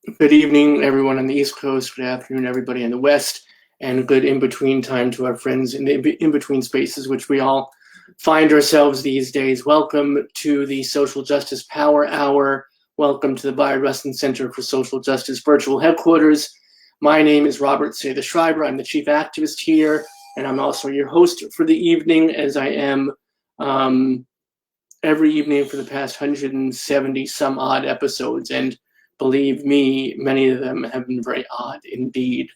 Good evening, everyone on the East Coast. Good afternoon, everybody in the West, and good in-between time to our friends in the in-between spaces, which we all find ourselves these days. Welcome to the Social Justice Power Hour. Welcome to the Bayard Rustin Center for Social Justice virtual headquarters. My name is Robert Seda-Schreiber. I'm the chief activist here, and I'm also your host for the evening, as I am every evening for the past 170 some odd episodes. And believe me, many of them have been very odd indeed.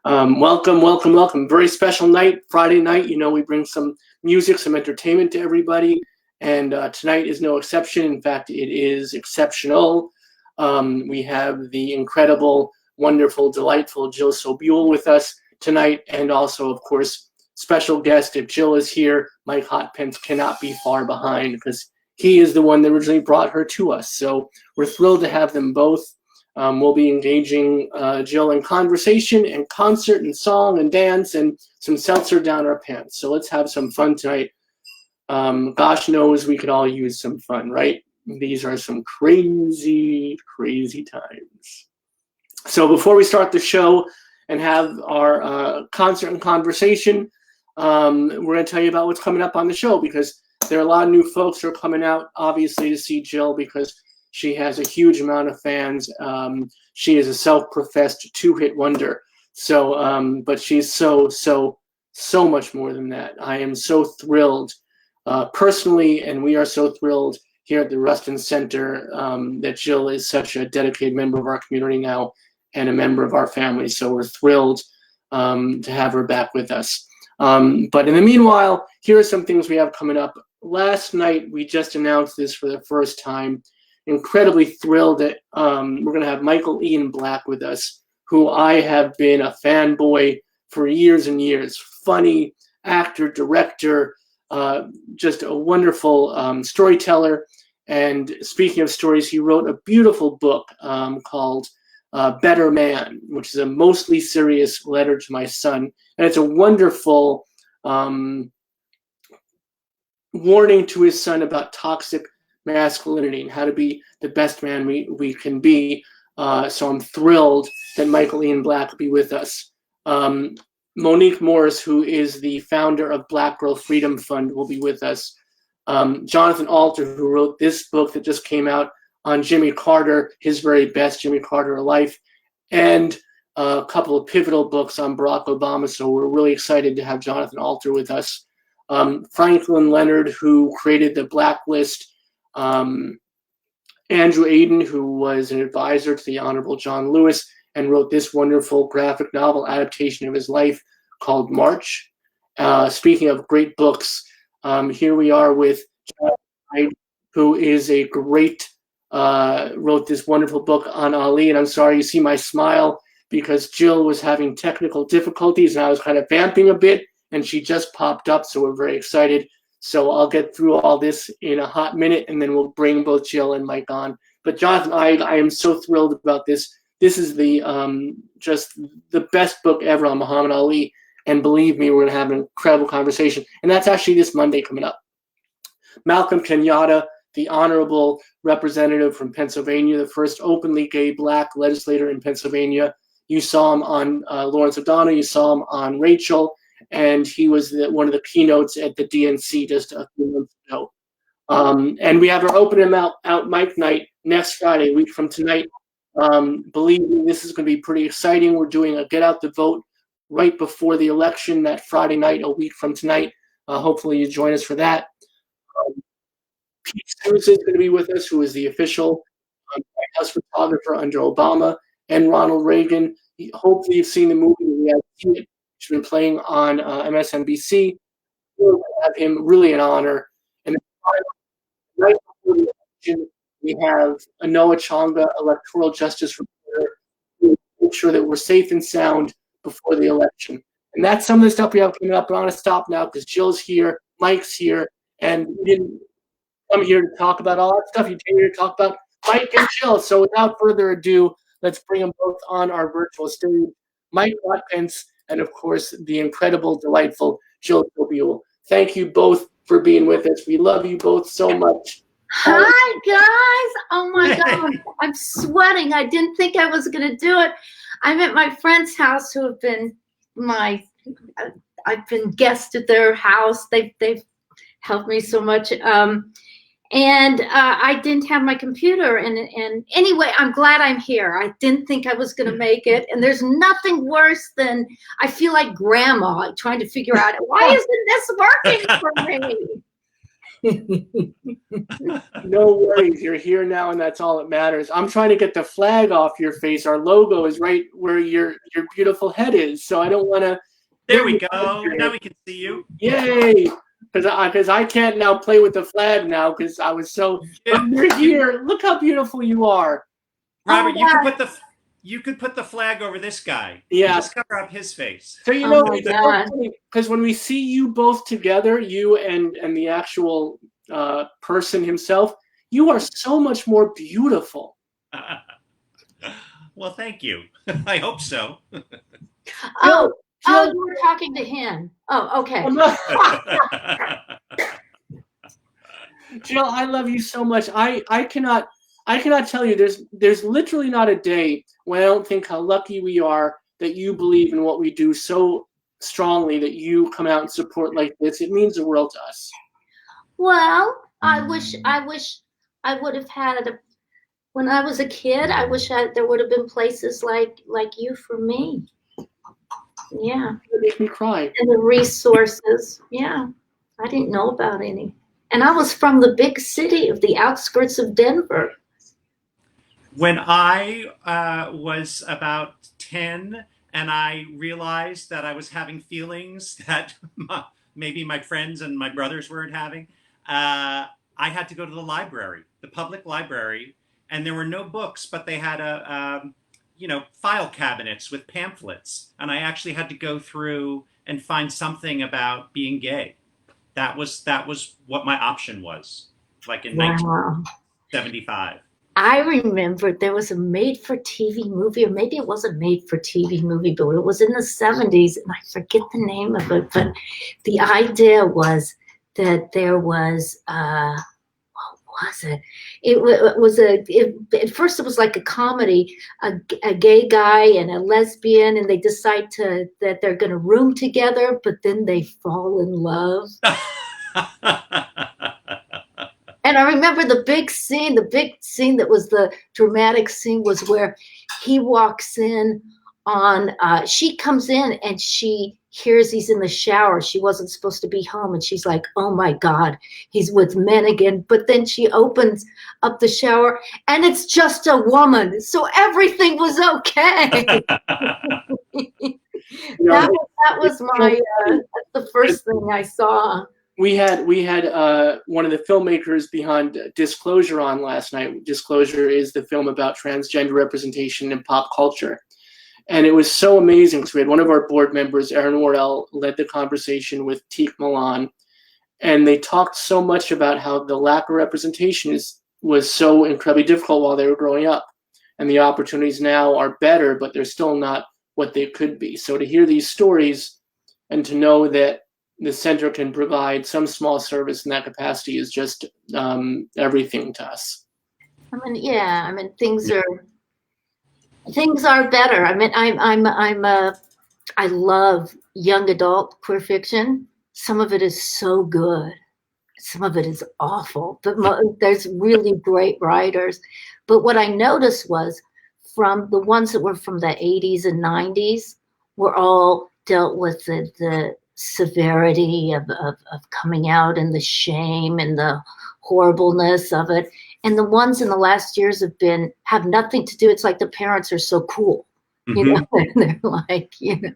Welcome, welcome, welcome. Very special night, Friday night. You know, we bring some music, some entertainment to everybody. And tonight is no exception. In fact, it is exceptional. We have the incredible, wonderful, delightful Jill Sobule with us tonight. And also, of course, special guest. If Jill is here, Mike Hot-Pence cannot be far behind because he is the one that originally brought her to us. So we're thrilled to have them both. We'll be engaging Jill in conversation and concert and song and dance and some seltzer down our pants. So let's have some fun tonight. Gosh knows we could all use some fun, right? These are some crazy, crazy times. So before we start the show and have our concert and conversation, we're going to tell you about what's coming up on the show, because there are a lot of new folks who are coming out, obviously, to see Jill because she has a huge amount of fans. She is a self-professed two-hit wonder. So, but she's so much more than that. I am so thrilled personally, and we are so thrilled here at the Rustin Center that Jill is such a dedicated member of our community now and a member of our family. So we're thrilled to have her back with us. But in the meanwhile, here are some things we have coming up. Last night, we just announced this for the first time. Incredibly thrilled that we're going to have Michael Ian Black with us, who I have been a fanboy for years and years. Funny actor, director, just a wonderful storyteller. And speaking of stories, he wrote a beautiful book called Better Man, which is a mostly serious letter to my son. And it's a wonderful warning to his son about toxic masculinity and how to be the best man we can be. So I'm thrilled that Michael Ian Black will be with us. Monique Morris, who is the founder of Black Girl Freedom Fund, will be with us. Jonathan Alter, who wrote this book that just came out on Jimmy Carter, his very best Jimmy Carter Life, and a couple of pivotal books on Barack Obama. So we're really excited to have Jonathan Alter with us. Franklin Leonard, who created the Blacklist. Andrew Aiden, who was an advisor to the Honorable John Lewis and wrote this wonderful graphic novel adaptation of his life called March. Speaking of great books, here we are with John Hyde, who is a great, wrote this wonderful book on Ali. And I'm sorry you see my smile because Jill was having technical difficulties and I was kind of vamping a bit and she just popped up. So we're very excited. So I'll get through all this in a hot minute and then we'll bring both Jill and Mike on. But Jonathan, I am so thrilled about this. This is the just the best book ever on Muhammad Ali. And believe me, we're going to have an incredible conversation. And that's actually this Monday coming up. Malcolm Kenyatta, the honorable representative from Pennsylvania, the first openly gay black legislator in Pennsylvania. You saw him on Lawrence O'Donnell. You saw him on Rachel. And he was one of the keynotes at the DNC just a few months ago. And we have our open him out mic night next Friday, a week from tonight. Believe me, this is going to be pretty exciting. We're doing a get out the vote right before the election that Friday night, a week from tonight. Hopefully you join us for that. Pete Souza is going to be with us, who is the official White House photographer under Obama and Ronald Reagan. Hopefully you've seen the movie. We have seen it. It's been playing on MSNBC. We'll have him, really an honor. And then right before the election, we have a Noah Chonga, electoral justice reporter, to make sure that we're safe and sound before the election. And that's some of the stuff we have coming up. But I'm going to stop now because Jill's here, Mike's here, and we didn't come here to talk about all that stuff. You came here to talk about Mike and Jill. So without further ado, let's bring them both on our virtual stage. Mike Hot-Pence and, of course, the incredible, delightful Jill Sobule. Thank you both for being with us. We love you both so much. Hi, guys. Oh, my God. I'm sweating. I didn't think I was going to do it. I'm at my friend's house who have been I've been guest at their house. They've helped me so much. And I didn't have my computer. And anyway, I'm glad I'm here. I didn't think I was going to make it. And there's nothing worse than I feel like grandma trying to figure out, why isn't this working for me? No worries. You're here now, and that's all that matters. I'm trying to get the flag off your face. Our logo is right where your beautiful head is. So I don't want to. There we go. Now we can see you. Yay! Because I can't now play with the flag now because I was so. You're here. Look how beautiful you are. Robert, you could put the flag over this guy. Yeah. Just cover up his face. So you know, because when we see you both together, you and the actual person himself, you are so much more beautiful. Well, thank you. I hope so. Oh, you were talking to him. Oh, okay. Jill, I love you so much. I cannot tell you. There's literally not a day when I don't think how lucky we are that you believe in what we do so strongly, that you come out and support like this. It means the world to us. Well, I wish I would have had it when I was a kid. I wish there would have been places like you for me. Yeah. It makes me cry. And the resources. Yeah. I didn't know about any. And I was from the big city of the outskirts of Denver. When I was about 10 and I realized that I was having feelings that maybe my friends and my brothers weren't having, I had to go to the library, the public library, and there were no books, but they had file cabinets with pamphlets, and I actually had to go through and find something about being gay. That was what my option was, like in 1975. I remember there was a made-for-TV movie, or maybe it wasn't a made-for-TV movie, but it was in the 70s, and I forget the name of it, but the idea was that there was, what was it? At first it was like a comedy, a gay guy and a lesbian, and they decide that they're going to room together, but then they fall in love. And I remember the big scene that was the dramatic scene was where he walks in on, she comes in and she hears he's in the shower. She wasn't supposed to be home. And she's like, oh my God, he's with men again. But then she opens up the shower and it's just a woman. So everything was okay. That was my, the first thing I saw. We had one of the filmmakers behind Disclosure on last night. Disclosure is the film about transgender representation in pop culture. And it was so amazing because we had one of our board members, Erin Worrell, led the conversation with Teak Milan. And they talked so much about how the lack of representation was so incredibly difficult while they were growing up. And the opportunities now are better, but they're still not what they could be. So to hear these stories and to know that the center can provide some small service in that capacity is just everything to us. I mean, things are better. I mean, I love young adult queer fiction. Some of it is so good. Some of it is awful, but there's really great writers. But what I noticed was from the ones that were from the 80s and 90s were all dealt with the severity of coming out and the shame and the horribleness of it. And the ones in the last years have nothing to do. It's like the parents are so cool, you know, and they're like, you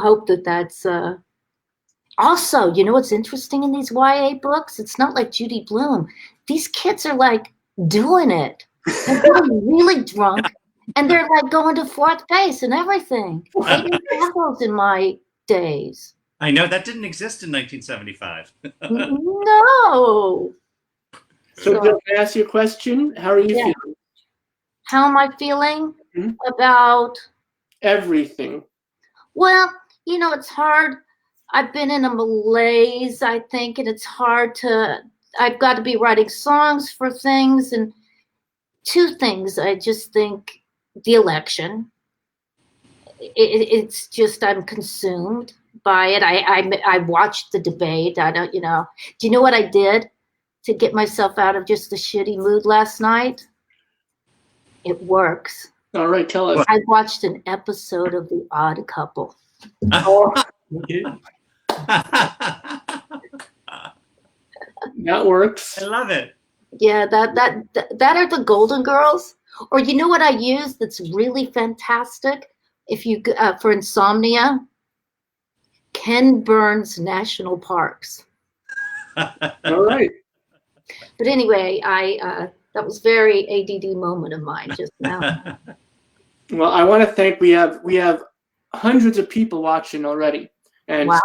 hope that's also, what's interesting in these YA books? It's not like Judy Blume. These kids are like doing it. They're getting really drunk. And they're like going to fourth base and everything. They didn't have those in my days. I know that didn't exist in 1975. No. So can I ask you a question? How are you feeling? How am I feeling about everything? Well, it's hard. I've been in a malaise, I think, and it's hard to I've got to be writing songs for things, and two things. I just think the election. It's just I'm consumed by it. I watched the debate. I don't, Do you know what I did to get myself out of just a shitty mood last night? It works. All right, tell us. I watched an episode of The Odd Couple. Oh, that works. I love it. Yeah, that are the Golden Girls. Or you know what I use that's really fantastic? If you for insomnia, Ken Burns National Parks. All right. But anyway, that was very ADD moment of mine just now. Well, I want to thank we have hundreds of people watching already, and Wow.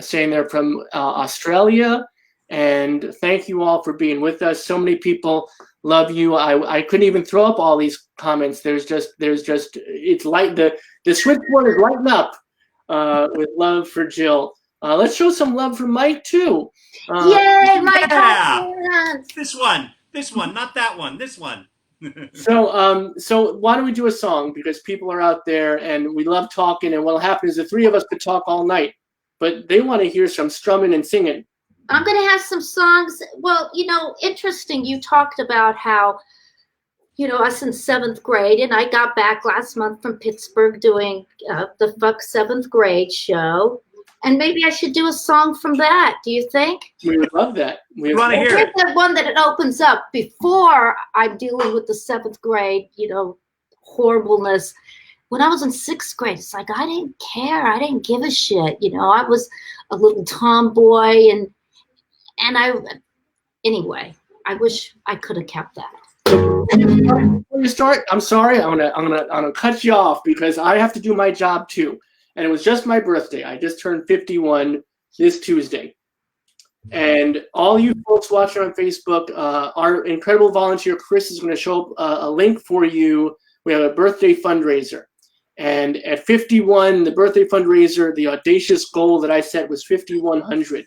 saying they're from Australia. And thank you all for being with us. So many people love you. I couldn't even throw up all these comments. There's just it's light. The switchboard is lighting up with love for Jill. Let's show some love for Mike too. Yay, Mike! Yeah. This one, not that one. This one. So why don't we do a song, because people are out there and we love talking, and what'll happen is the three of us could talk all night, but they want to hear some strumming and singing. I'm going to have some songs. Well, interesting. You talked about how, us in 7th grade, and I got back last month from Pittsburgh doing the Fuck 7th Grade show. And maybe I should do a song from that. Do you think? We would love that. We want to hear it. The one that it opens up before I'm dealing with the 7th grade, horribleness. When I was in 6th grade, it's like I didn't care. I didn't give a shit. I was a little tomboy, and anyway, I wish I could have kept that. Before you start, I'm sorry. I'm gonna cut you off because I have to do my job too. And it was just my birthday. I just turned 51 this Tuesday. And all you folks watching on Facebook, our incredible volunteer Chris is going to show up a link for you. We have a birthday fundraiser. And at 51, the birthday fundraiser, the audacious goal that I set was 5,100,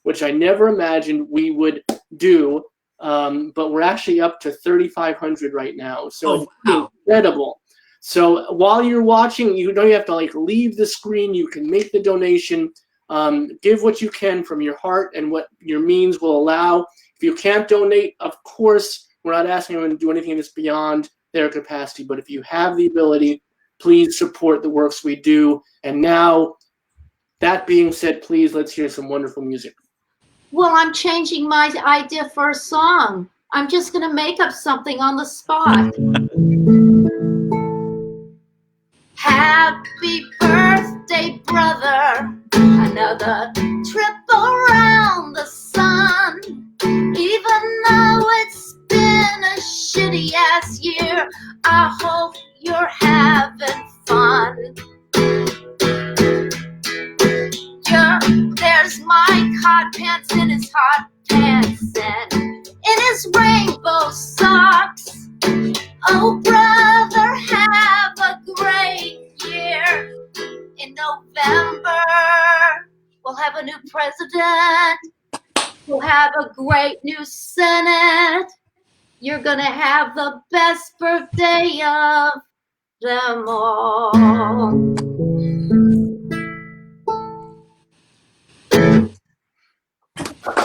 which I never imagined we would do. But we're actually up to 3,500 right now. So it's incredible. So while you're watching, you don't have to leave the screen. You can make the donation. Give what you can from your heart and what your means will allow. If you can't donate, of course, we're not asking anyone to do anything that's beyond their capacity. But if you have the ability, please support the works we do. And now, that being said, please, let's hear some wonderful music. Well, I'm changing my idea for a song. I'm just going to make up something on the spot. Happy birthday, brother. Another trip around the sun. Even though it's been a shitty ass year, I hope you're having fun. There's Mike Hot-Pence in his hot pants and in his rainbow socks. Oh, brother, have a great year. In November, we'll have a new president. We'll have a great new Senate. You're going to have the best birthday of them all.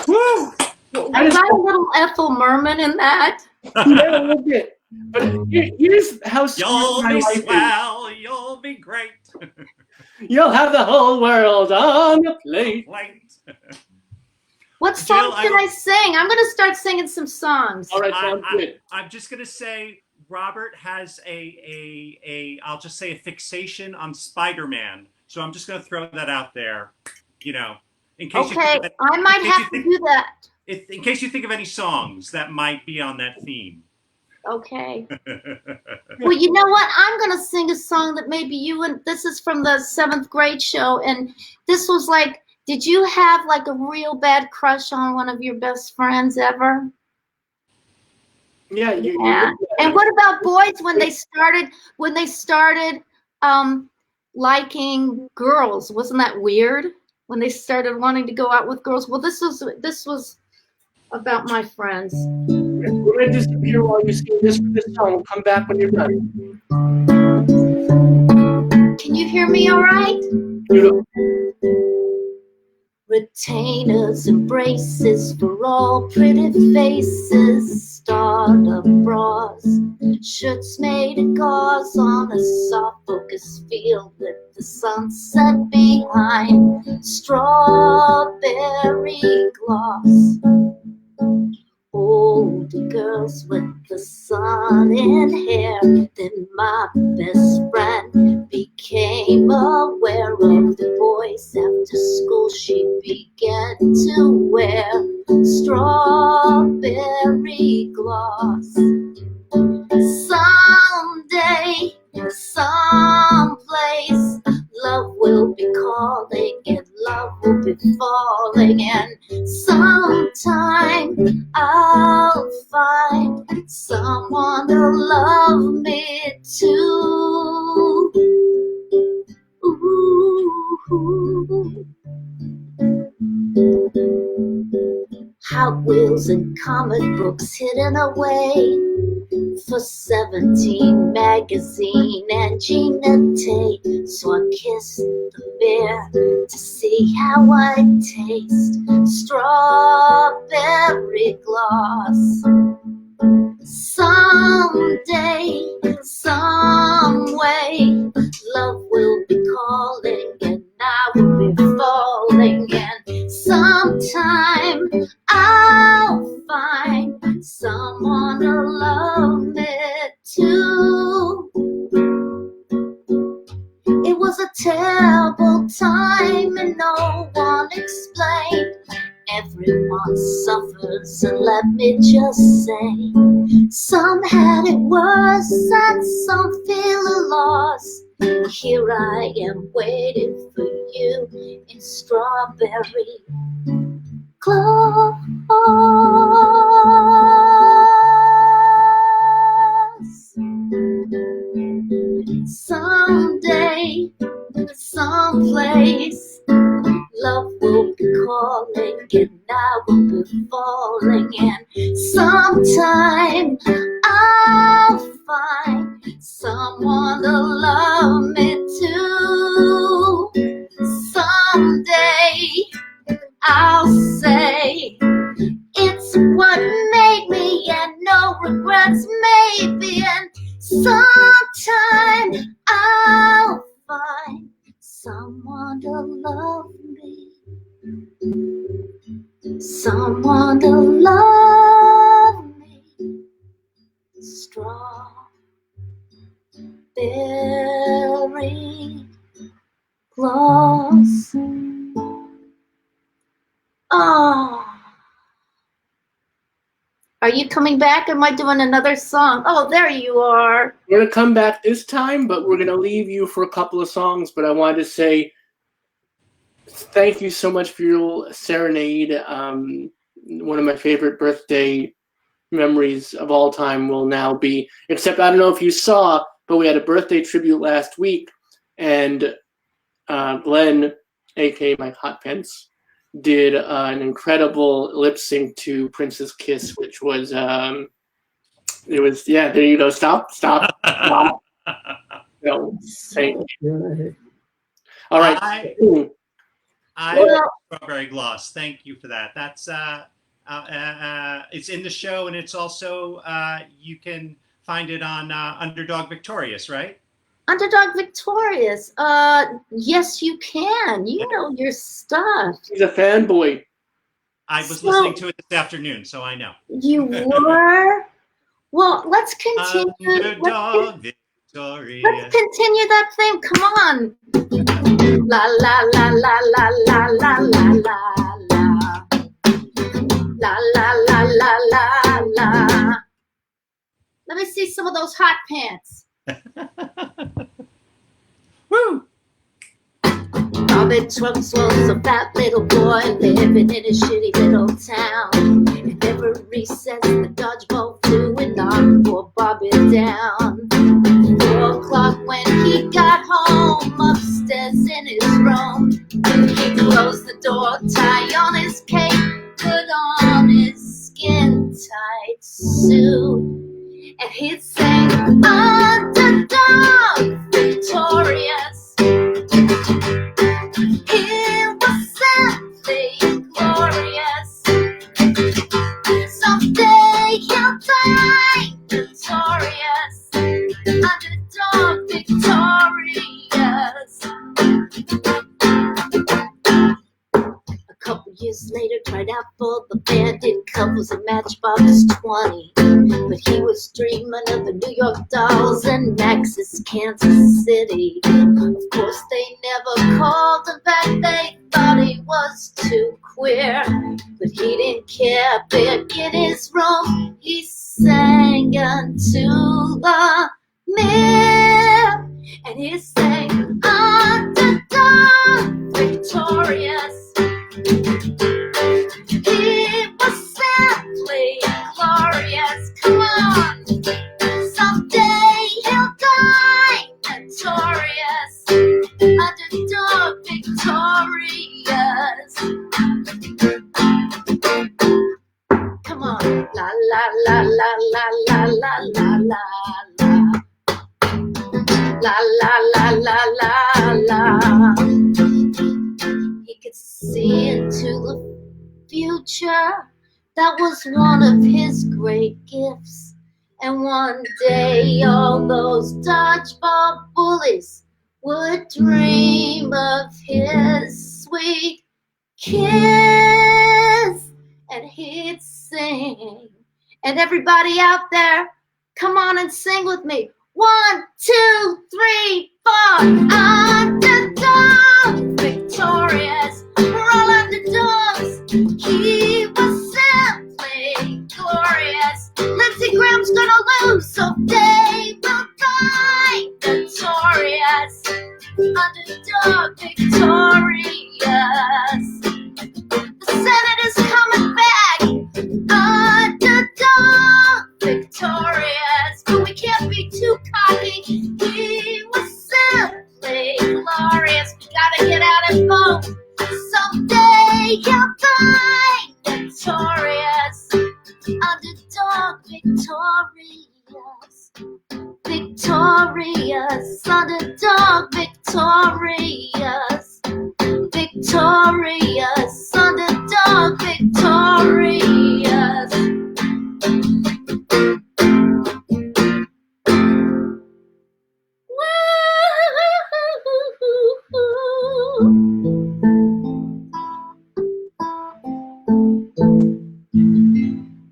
Woo! I got a little Ethel Merman in that. Yeah, a little bit. But here's how You'll my be life swell. You'll be great. is. You'll have the whole world on your plate. What song can I sing? I'm going to start singing some songs. All right, sounds good. I'm just going to say Robert has I'll just say a fixation on Spider-Man. So I'm just going to throw that out there, in case I might have to do that. In case you think of any songs that might be on that theme. Okay. Well, you know what? I'm going to sing a song that maybe this is from the 7th grade show. And this was did you have a real bad crush on one of your best friends ever? Yeah. And what about boys when they started liking girls? Wasn't that weird? When they started wanting to go out with girls? Well, this was about my friends. We're going to disappear while you sing this song. We'll come back when you're done. Can you hear me all right? Beautiful. Retainers and braces for all pretty faces. Startup bras, shirts made of gauze on a soft focus field with the sunset behind. Strawberry gloss. Older girls with the sun in hair. Then my best friend became aware of the boys after school she began to wear strawberry gloss. Someday, someplace, love will be calling and love will be falling, and sometime I'll find someone to love me too. Ooh. Hot Wheels and comic books hidden away for 17 magazine and Gina Tate. So I kissed the bear to see how I taste strawberry gloss. Someday, some way, love will be calling and I will be falling, and sometime I'll find someone to love me too. It was a terrible time and no one explained. Everyone suffers, and let me just say, some had it worse and some feel a loss. Here I am waiting for you in strawberry gloss. Someday, someplace, love will be calling and I will be falling, and sometime I'll find someone to love me too. Someday I'll say it's what made me and no regrets maybe, and sometime I'll find someone to love me, someone to love me. Strawberry gloss. Oh. Are you coming back? Am I doing another song? Oh, there you are. We're going to come back this time, but we're going to leave you for a couple of songs. But I wanted to say thank you so much for your serenade. One of my favorite birthday memories of all time will now be, except I don't know if you saw, but we had a birthday tribute last week, and Glenn, aka my Hot-Pence, did an incredible lip sync to Prince's Kiss, which was there you go. Stop. No, thank you. All right. I love strawberry gloss. Thank you for that. That's it's in the show, and it's also you can find it on Underdog Victorious, right? Underdog Victorious. Yes, you can. You know your stuff. He's a fanboy. I was listening to it this afternoon, so I know. You were? Well, let's continue. Underdog Victorious. Let's continue that theme. Come on. La la la la la la la la la la. La la la la la la. Let me see some of those hot pants. Woo! Bobby Trunks was a fat little boy living in a shitty little town. And every recess, the dodgeball flew and knocked poor Bobby down. 4 o'clock when he got home, upstairs in his room, he closed the door, tie on his cape, put on his he'd sing, underdog, victorious. He was simply glorious. Someday he'll die notorious, underdog, victorious. A couple years later, tried out for the band, did covers of Matchbox 20. But he was dreaming of the New York Dolls and Max's Kansas City. Of course, they never called him back, they thought he was too queer. But he didn't care, back in his room, he sang unto the mirror. And he sang, underdog, victorious. He was simply glorious. Come on. Someday he'll die notorious, underdog, victorious. Come on. La la la la la la la la la la la la la la. He could see into the future. That was one of his great gifts. And one day all those dodgeball bullies would dream of his sweet kiss. And he'd sing. And everybody out there, come on and sing with me. 1, 2, 3, 4. Underdog, victorious. We're all underdogs. He was simply glorious. Lindsey Graham's gonna lose, so they will die notorious. Underdog, victorious. The Senate is coming back. Underdog, victorious. But we can't be too cocky. He was simply glorious. We gotta get out and vote. Someday he'll die notorious. Underdog, victorious. Victorious. Underdog, victorious. Victorious. Underdog, victorious.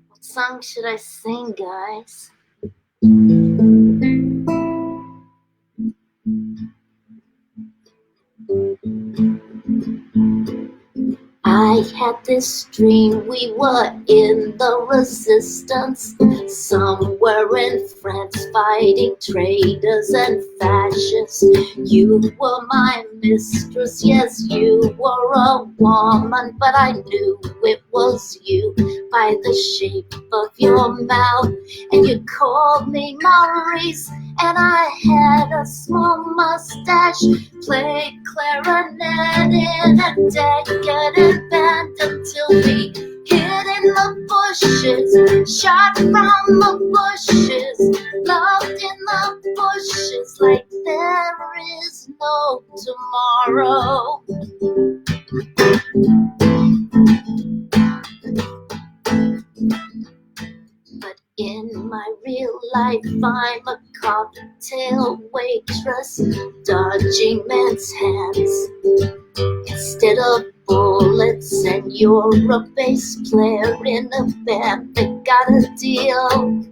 What song should I sing, guys? I had this dream we were in the resistance, somewhere in France fighting traitors and fascists. You were my mistress, yes, you were a woman, but I knew it was you by the shape of your mouth. And you called me Maurice, and I had a small mustache, played clarinet in a decadent band until we hid in the bushes, shot from the bushes, loved in the bushes like there is no tomorrow. But in my real life, I'm a cocktail waitress, dodging men's hands instead of bullets. And you're a bass player in a band that got a deal,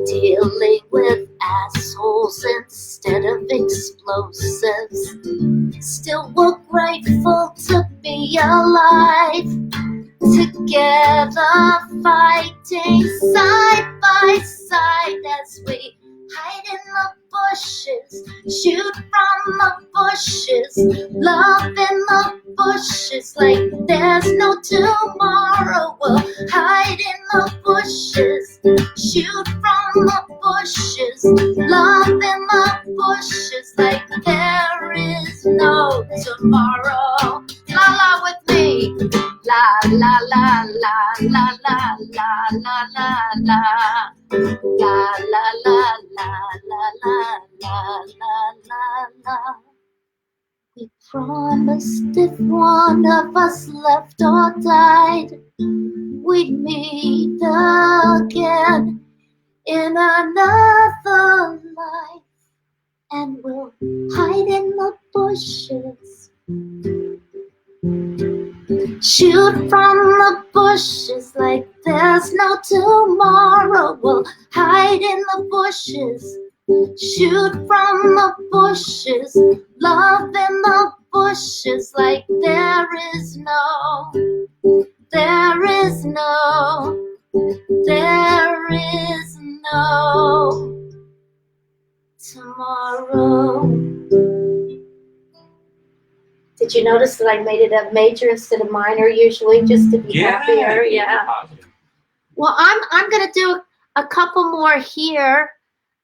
dealing with assholes instead of explosives. Still, we're grateful to be alive, together fighting side by side as we hide in the bushes, shoot from the bushes, love in the bushes like there's no tomorrow. We'll hide in the bushes, shoot from the bushes, love in the bushes like there is no tomorrow. La la with me. La la la la la la la la la la la la la la, la, la, la, la, la, la. We promised if one of us left or died, we'd meet again in another life, and we'll hide in the bushes, shoot from the bushes like there's no tomorrow. We'll hide in the bushes, shoot from the bushes, love in the bushes like there is no tomorrow. Did you notice that I made it a major instead of minor usually, just to be happier? Yeah. Well, I'm gonna do a couple more here,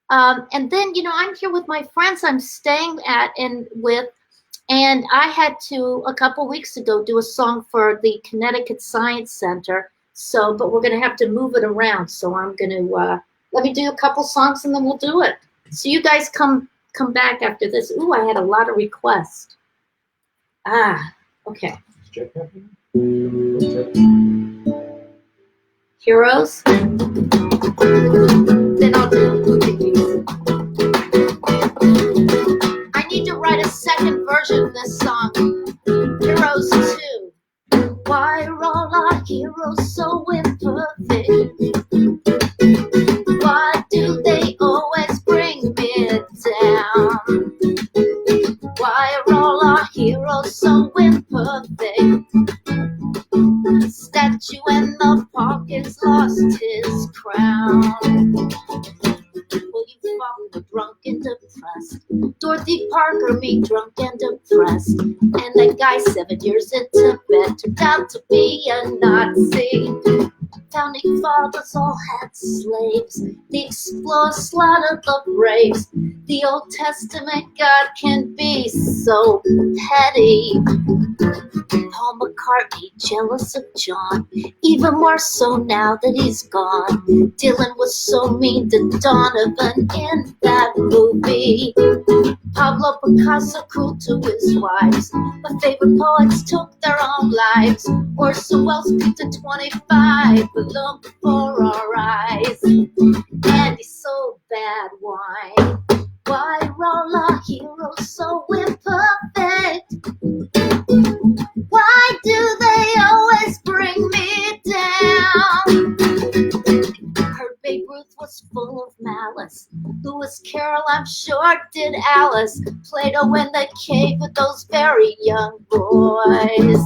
and then I'm here with my friends I'm staying at and with, and I had to a couple weeks ago do a song for the Connecticut Science Center. So, but we're gonna have to move it around. So I'm gonna let me do a couple songs and then we'll do it. So you guys come back after this. Ooh, I had a lot of requests. Okay. Heroes. Then I'll do. I need to write a second version of this song. Heroes 2. Why are all our heroes so imperfect? Why do they always bring me down? Why are all our heroes so imperfect? The statue in the park has lost his crown. Will you follow drunk and depressed? Dorothy Parker, me drunk and depressed. And that guy 7 years in Tibet turned out to be a Nazi. Founding fathers all had slaves. The explorers slaughtered the braves. The Old Testament God can be so petty. Paul McCartney jealous of John, even more so now that he's gone. Dylan was so mean to Donovan in that movie. Pablo Picasso cruel to his wives. My favorite poets took their own lives. Orson Welles picked a 25 balloon before our eyes. And he sold bad wine. Why are all our heroes so imperfect? Why do they always bring me down? Heard Babe Ruth was full of malice. Lewis Carroll, I'm sure, did Alice. Plato in the cave with those very young boys.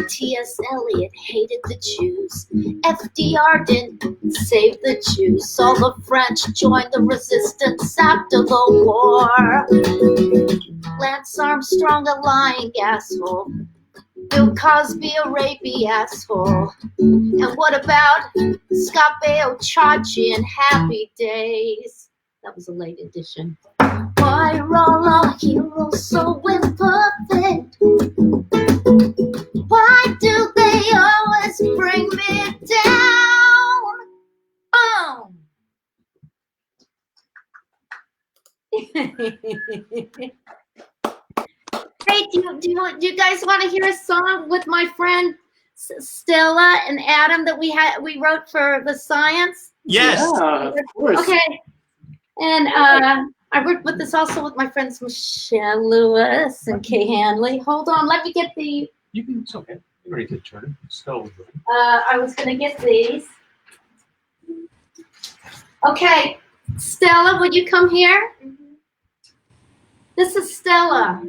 T.S. Eliot hated the Jews. FDR didn't save the Jews. All the French joined the resistance after the war. Lance Armstrong, a lying asshole. Bill Cosby, a rapey asshole. And what about Scott Baio, Chachi, and Happy Days? That was a late edition. Why are all our heroes so imperfect? Why do they always bring me down? Boom! Hey, do you guys want to hear a song with my friend Stella and Adam that we wrote for the science? Yes. Yeah, of course. Okay. And I worked with this also with my friends Michelle Lewis and Kay Hanley. Hold on, let me get the. You can. It's okay. You already did turn. Still. I was gonna get these. Okay, Stella, would you come here? This is Stella.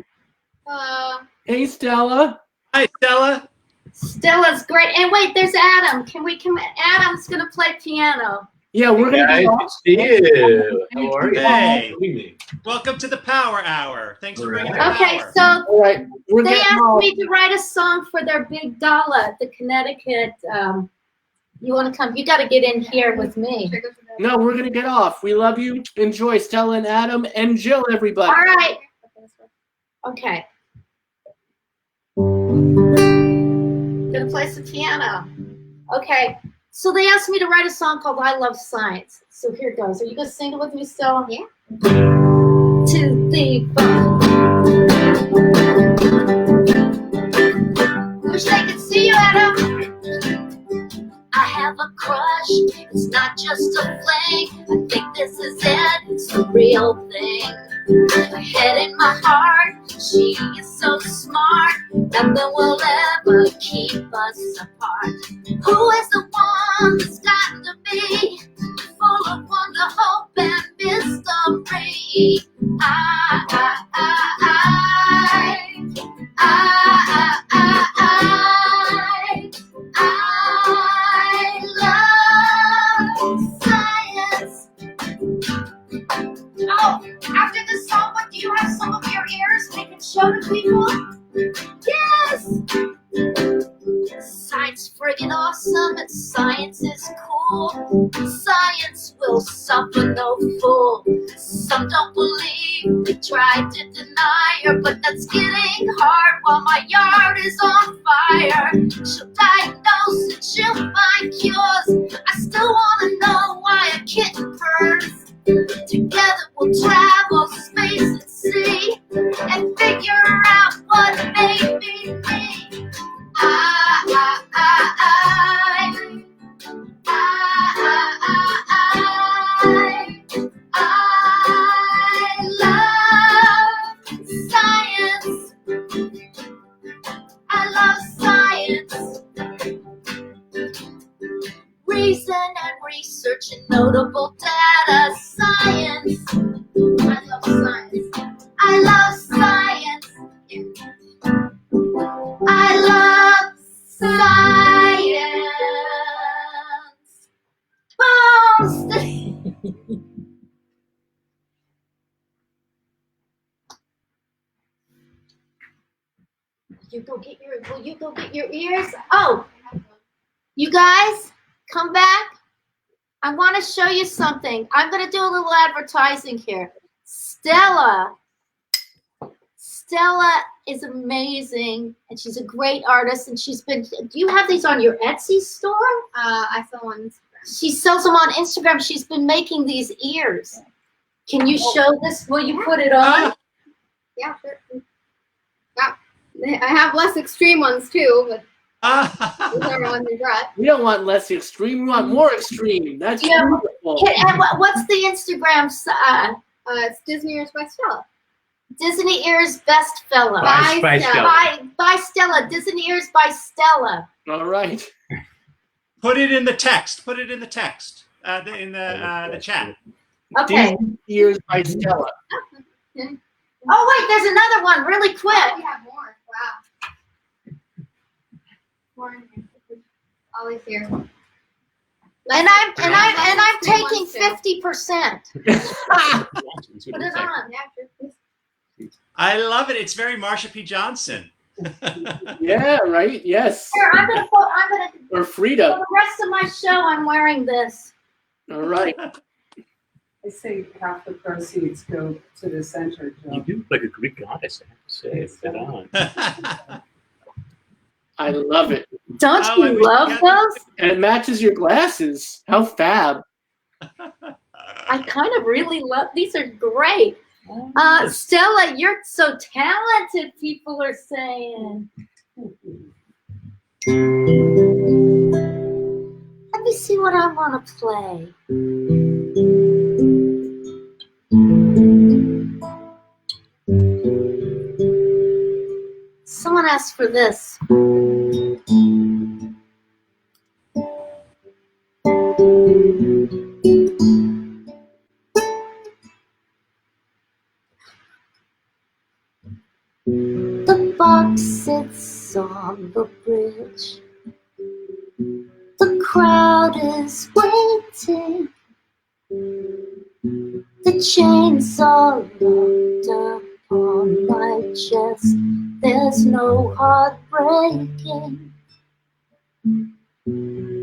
Hey, Stella. Hi, Stella. Stella's great. And wait, there's Adam. Can we come? Adam's gonna play piano. Yeah, we're gonna Guys, be good to see you. How are you? Hey. Welcome to the Power Hour. Thanks for bringing the Okay, power. so all right. We're they getting asked all. me to write a song for their big gala at the Connecticut. You want to come? You got to get in here with me. No, we're gonna get off. We love you. Enjoy, Stella and Adam and Jill, everybody. All right. Okay. Gonna play some piano. Okay. So they asked me to write a song called I Love Science. So here it goes. Are you going to sing it with me still? Yeah. 2, 3, 4. Wish they could see you, Adam. I have a crush. It's not just a fling. I think this is it. It's the real thing. My head in my heart. She is so smart. Nothing will ever keep us apart. Who is the one that's got to be full of wonder, hope, and mystery? I love science. Oh, after this song, what do you have some of your ears we can show to people? Yes! Science friggin' awesome and science is cool. Science will suffer no fool. Some don't believe, they try to deny her, but that's getting hard while my yard is on fire. She'll diagnose and she'll find cures. I still wanna know why a kitten purrs. Together we'll travel space and sea and figure out what made me me. I love science. I love science. Reason and research and notable data. Science. I love science. I love science. I love science. Will you go get your ears? Oh, you guys, come back. I want to show you something. I'm going to do a little advertising here. Stella is amazing, and she's a great artist, and she's been, do you have these on your Etsy store? I sell on Instagram. She sells them on Instagram. She's been making these ears. Can you show this? Will you put it on? Yeah, sure. Yeah. I have less extreme ones too, but whichever one you got. We don't want less extreme. We want more extreme. That's beautiful. And what's the Instagram? It's Disney Ears by Stella. Disney Ears Best Fella. By Stella. By Stella. Disney Ears by Stella. All right. Put it in the text. Put it in the text. In the chat. Okay. Disney Ears by Stella. Oh wait, there's another one. Really quick. We have more. Wow. More in here. Always here. And I'm taking 50%. Put it on. I love it. It's very Marsha P. Johnson. Yeah, right. Yes. Here, I'm gonna Or for Frida. the rest of my show, I'm wearing this. All right. I say half the proceeds go to the center. You do look like a Greek goddess, I have to say. It's dead on. I love it. Don't Oh, you love those? And it matches your glasses. How fab. I kind of really love. These are great. Stella, you're so talented. People are saying. Let me see what I want to play. Someone asked for this. The box sits on the bridge. The crowd is waiting. The chains are locked upon my chest. There's no heart breaking.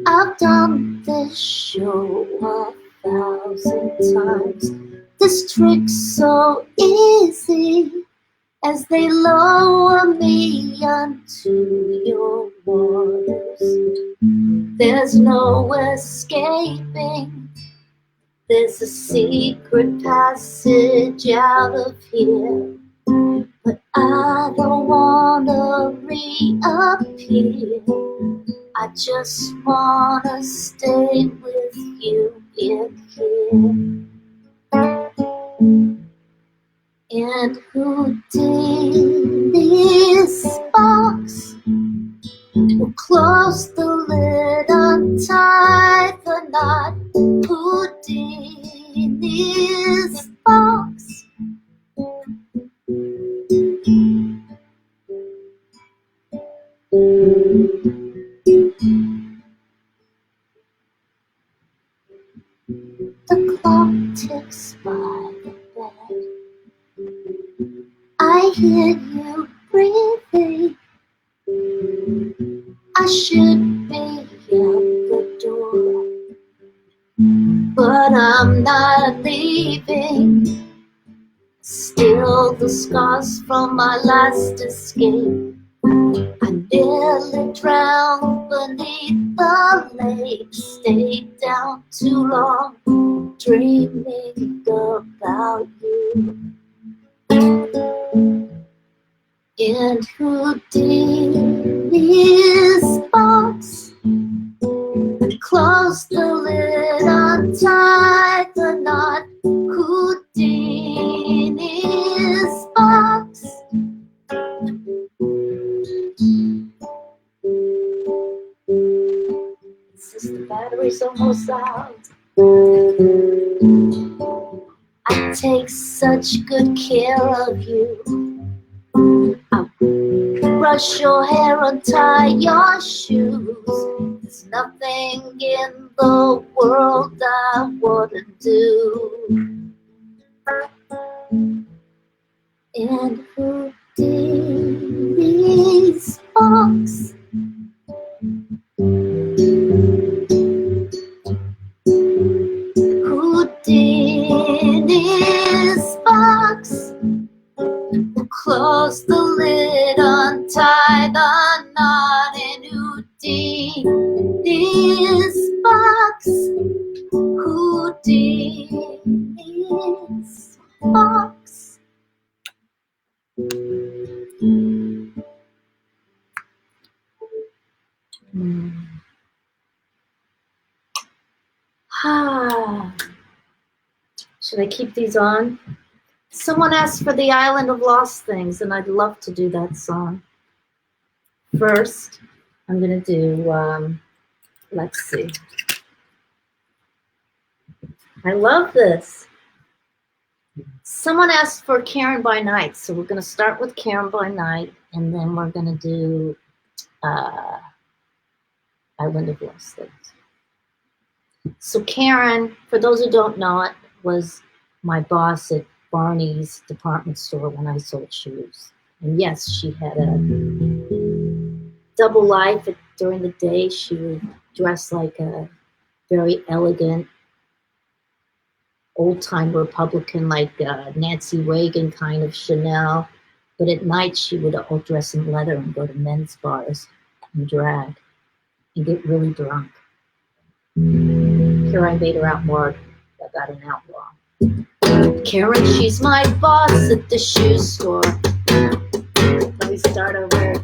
I've done this show 1,000 times. This trick's so easy. as they lower me unto your waters. There's no escaping, there's a secret passage out of here, but I don't wanna reappear. I just wanna stay with you in here. And Houdini's box will close the lid, untie the knot. Houdini's box. The clock ticks by the bed. I hear you breathing. I should be out the door, but I'm not leaving. Still the scars from my last escape. I nearly drowned beneath the lake. Stayed down too long, dreaming about you. And Houdini's box, close the lid, untie the knot. Houdini's box. It's just the battery's almost out. I take such good care of you. I brush your hair, untie your shoes. There's nothing in the world I wouldn't do. And Houdini's box. Houdini's box. Close the lid, untie the knot. And Houdini's box. Houdini's box. Should I keep these on? Someone asked for the Island of Lost Things, and I'd love to do that song. First, I'm going to do, let's see. I love this. Someone asked for Karen by Night, so we're going to start with Karen by Night, and then we're going to do Island of Lost Things. So Karen, for those who don't know it, was my boss at Barney's department store when I sold shoes. And yes, she had a double life. During the day, she would dress like a very elegant, old-time Republican, like Nancy Reagan kind of Chanel. But at night, she would all dress in leather and go to men's bars and drag and get really drunk. Here I made her out more about an outlaw. Karen, she's my boss at the shoe store. Let me start over.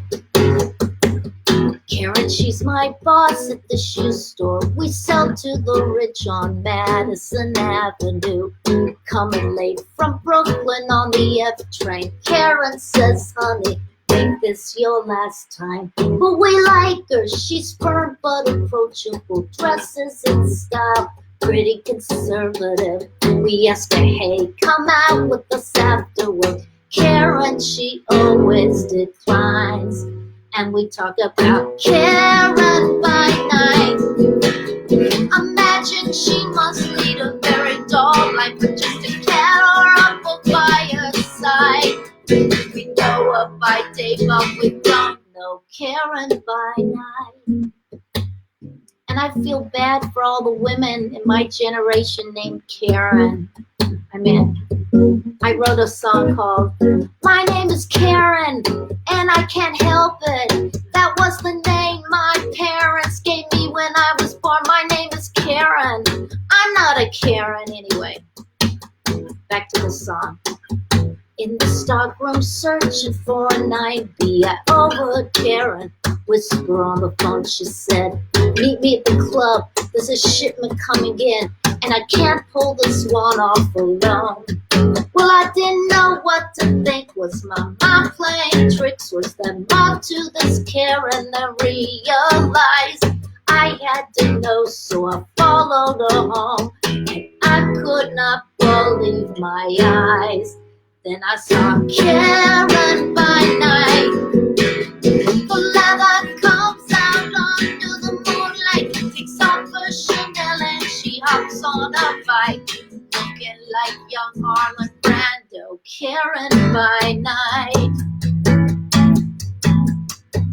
Karen, she's my boss at the shoe store. We sell to the rich on Madison Avenue. Coming late from Brooklyn on the F train. Karen says, honey, make this your last time. But we like her, she's firm but approachable. Dresses in style, pretty conservative. We ask her, hey, come out with us after work. Karen, she always declines. And we talk about Karen by night. Imagine she must lead a very dull life with just a cat or a book by her side. We know her by day, but we don't know Karen by night. And I feel bad for all the women in my generation named Karen. I mean, I I wrote a song called My Name is Karen and I Can't Help It. That was the name my parents gave me when I was born. My name is Karen. I'm not a Karen anyway. Back to the song. In the stockroom searching for an idea. Oh, Karen, whisper on the phone, she said, meet me at the club, there's a shipment coming in, and I can't pull this one off alone. Well, I didn't know what to think. Was my mom playing tricks? Was there more to this Karen? I realized I had to know, so I followed her home, and I could not believe my eyes. Then I saw Karen by night. The leather comes out under the moonlight, takes off her Chanel and she hops on a bike, looking like young Marlon Brando. Karen by night.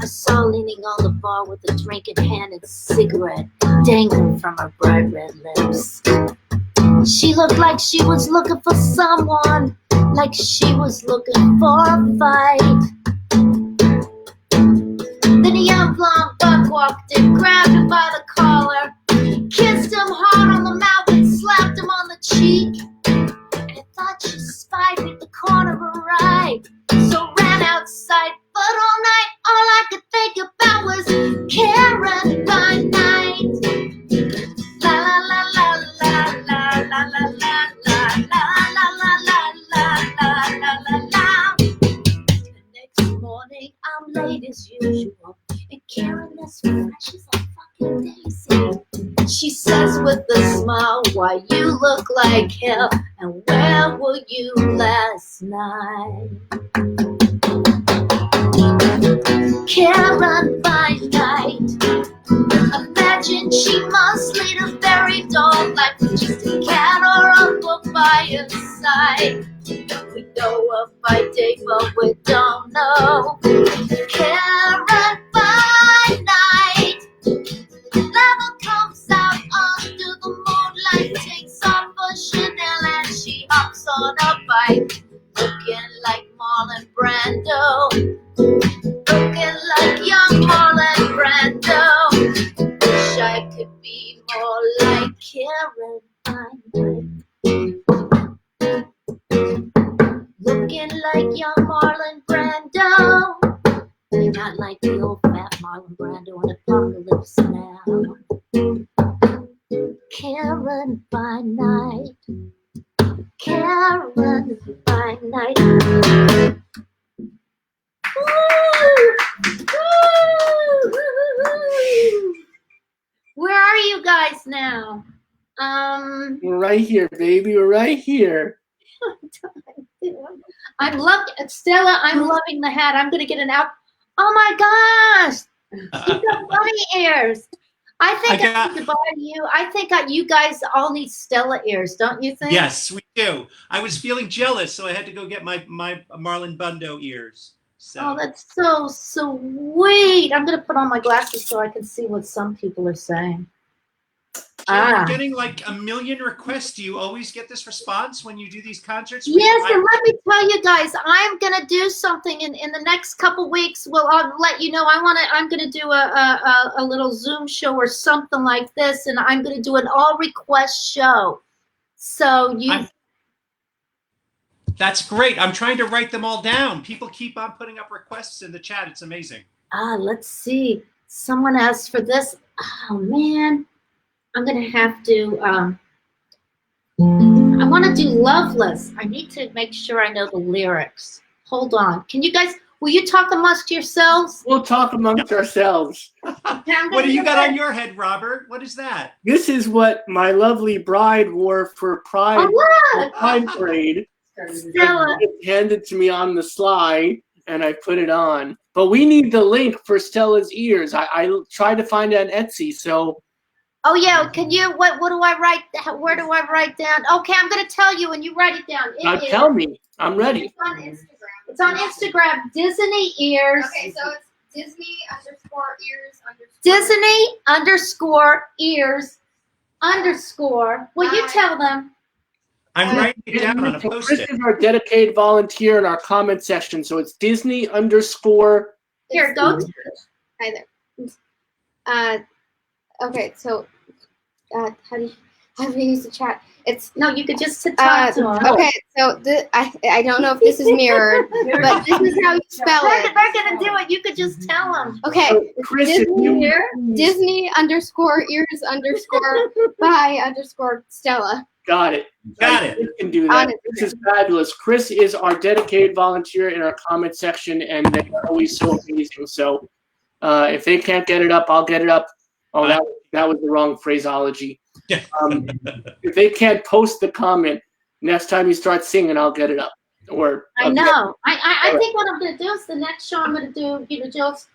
I saw her leaning on the bar with a drink in hand and cigarette dangling from her bright red lips. She looked like she was looking for someone, like she was looking for a fight. Then a young blonde buck walked in, grabbed him by the collar, kissed him hard on the mouth and slapped him on the cheek. And I thought she spied me at the corner of her eye, so ran outside. But all night, all I could think about was Karen by night. La la la la la la la la la la la la la la la. The next morning, I'm late as usual, and Karen is fresh as a fucking daisy. She says with a smile, why you look like hell, and where were you last night? Karen by night. Imagine she must lead a very dull life with just a cat or a book by her side. We know her by day, but we don't know Karen by night. Leather comes out under the moonlight, takes off her Chanel and she hops on a bike, looking like Marlon Brando. Looking like young Marlon Brando. Wish I could be more like Karen by night. Looking like young Marlon Brando. Not like the old fat Marlon Brando in Apocalypse Now. Karen by night. Karen by night. Where are you guys now? We're right here, baby. We're right here. I'm loving Stella. I'm loving the hat. I'm gonna get an out. Oh my gosh! You got bunny ears. I think I need to buy you. I think you guys all need Stella ears, don't you think? Yes, we do. I was feeling jealous, so I had to go get my Marlon Brando ears. So. Oh, that's so sweet. I'm going to put on my glasses so I can see what some people are saying. We're getting like 1 million requests. Do you always get this response when you do these concerts? Yes, and let me tell you guys, I'm going to do something in the next couple weeks. Well, I'll let you know. I'm going to do a little Zoom show or something like this, and I'm going to do an all request show. So That's great. I'm trying to write them all down. People keep on putting up requests in the chat. It's amazing. Let's see. Someone asked for this. Oh, man. I'm going to have to, I want to do Loveless. I need to make sure I know the lyrics. Hold on. Can you guys, will you talk amongst yourselves? We'll talk amongst ourselves. What do you got on your head, Robert? What is that? This is what my lovely bride wore for Pride, Pride Parade. Stella. It handed to me on the sly, and I put it on. But we need the link for Stella's ears. I tried to find it on Etsy, so. Oh yeah, can you? What do I write? Where do I write down? Okay, I'm gonna tell you, and you write it down. Tell me. I'm ready. It's on Instagram. It's on Instagram. Disney ears. Okay, so it's Disney_ears_. Disney_ears_. Will you tell them? I'm writing it down on a Chris post-it. is our dedicated volunteer in our comment section. So it's Disney underscore. Here, go. Hi there. Okay, so how do you use the chat? It's No, you could just talk to him. okay. So I don't know if this is mirrored, but this is how you spell They're it. gonna do it. You could just tell them. Okay, Chris, if you Disney underscore ears underscore by underscore Stella. got it. Got it. You can do that. This is fabulous. Chris is our dedicated volunteer in our comment section, and they are always so amazing. So if they can't get it up, I'll get it up. Oh, that was the wrong phraseology. If they can't post the comment, next time you start singing, I'll get it up. Or I know. I think what I'm gonna do is the next show I'm gonna do, jokes,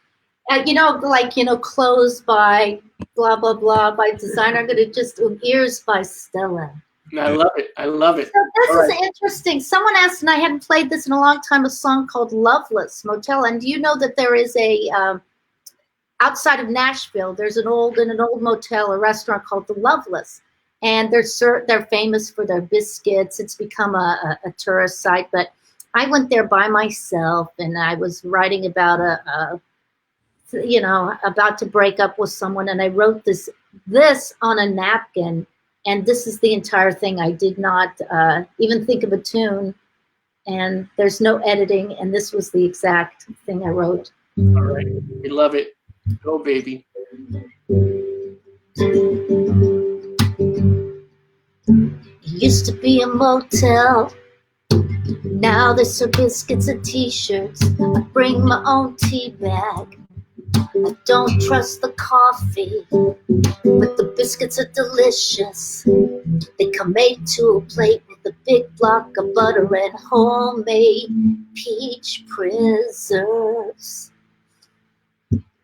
clothes by blah blah blah by designer. I'm gonna just do ears by Stella. I love it. I love it. So this All is interesting. Someone asked, and I hadn't played this in a long time, a song called "Loveless Motel." And do you know that there is a outside of Nashville? There's in an old motel, a restaurant called the Loveless, and they're famous for their biscuits. It's become a tourist site. But I went there by myself, and I was writing about about to break up with someone, and I wrote this on a napkin. And this is the entire thing. I did not even think of a tune, and there's no editing, and this was the exact thing I wrote. All right. We love it. Go, baby. It used to be a motel. Now they serve biscuits and t-shirts. I bring my own tea bag. I don't trust the coffee, but the biscuits are delicious. They come made to a plate with a big block of butter and homemade peach preserves.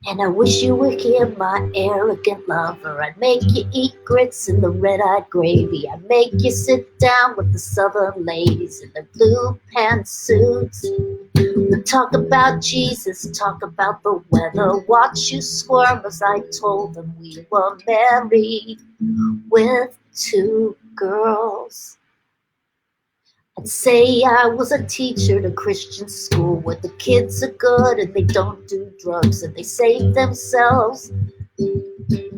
And I wish you were here, my arrogant lover. I'd make you eat grits in the red-eyed gravy. I'd make you sit down with the southern ladies in their blue pantsuits. We'd talk about Jesus, talk about the weather. Watch you squirm as I told them we were married with 2 girls. I'd say I was a teacher at a Christian school where the kids are good and they don't do drugs and they save themselves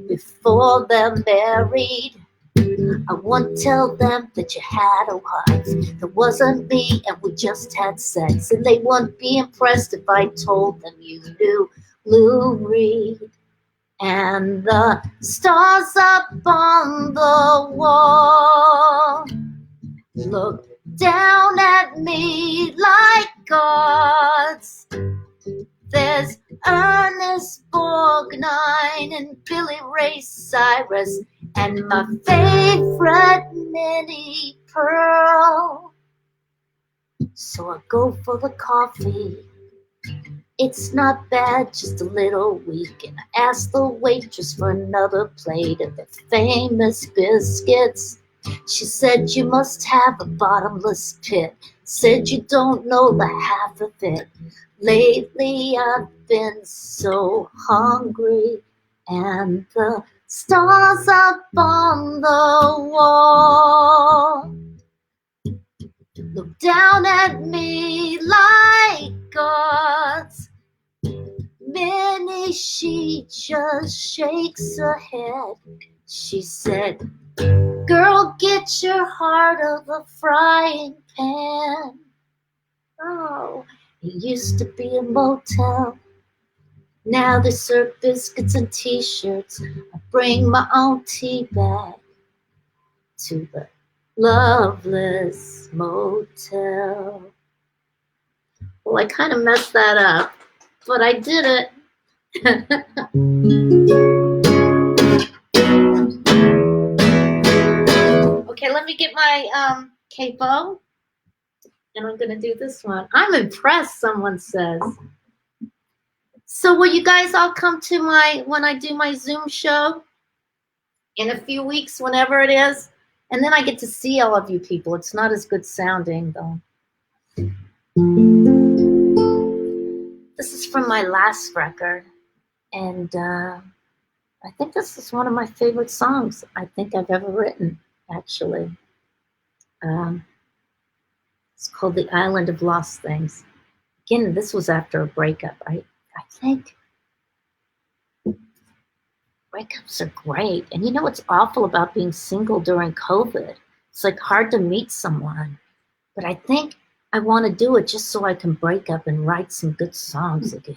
before they're married. I won't tell them that you had a wife that wasn't me and we just had sex, and they wouldn't be impressed if I told them you knew Lou Reed. And the stars up on the wall look down at me like gods. There's Ernest Borgnine and Billy Ray Cyrus and my favorite Minnie Pearl. So I go for the coffee. It's not bad, just a little weak. And I ask the waitress for another plate of the famous biscuits. She said you must have a bottomless pit. Said you don't know the half of it. Lately I've been so hungry, and the stars up on the wall look down at me like gods. Minnie, she just shakes her head. She said, girl, get your heart of a frying pan. Oh, it used to be a motel. Now they serve biscuits and t-shirts. I bring my own tea bag to the Loveless Motel. Well, I kind of messed that up, but I did it. Okay, let me get my capo, and I'm gonna do this one. I'm impressed, someone says. So will you guys all come to when I do my Zoom show in a few weeks, whenever it is? And then I get to see all of you people. It's not as good sounding, though. This is from my last record, and I think this is one of my favorite songs I think I've ever written, actually. It's called The Island of Lost Things. Again, this was after a breakup. I think breakups are great. And you know what's awful about being single during COVID? It's like hard to meet someone. But I think I want to do it just so I can break up and write some good songs again.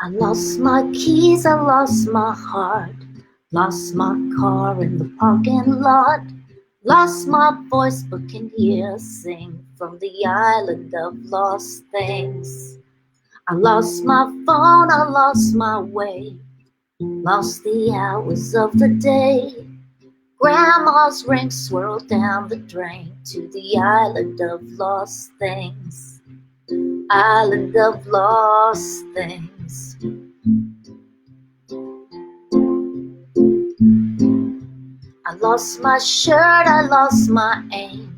I lost my keys, I lost my heart, lost my car in the parking lot, lost my voice but can hear sing from the island of lost things. I lost my phone, I lost my way, lost the hours of the day. Grandma's ring swirled down the drain to the island of lost things. Island of lost things. I lost my shirt, I lost my aim,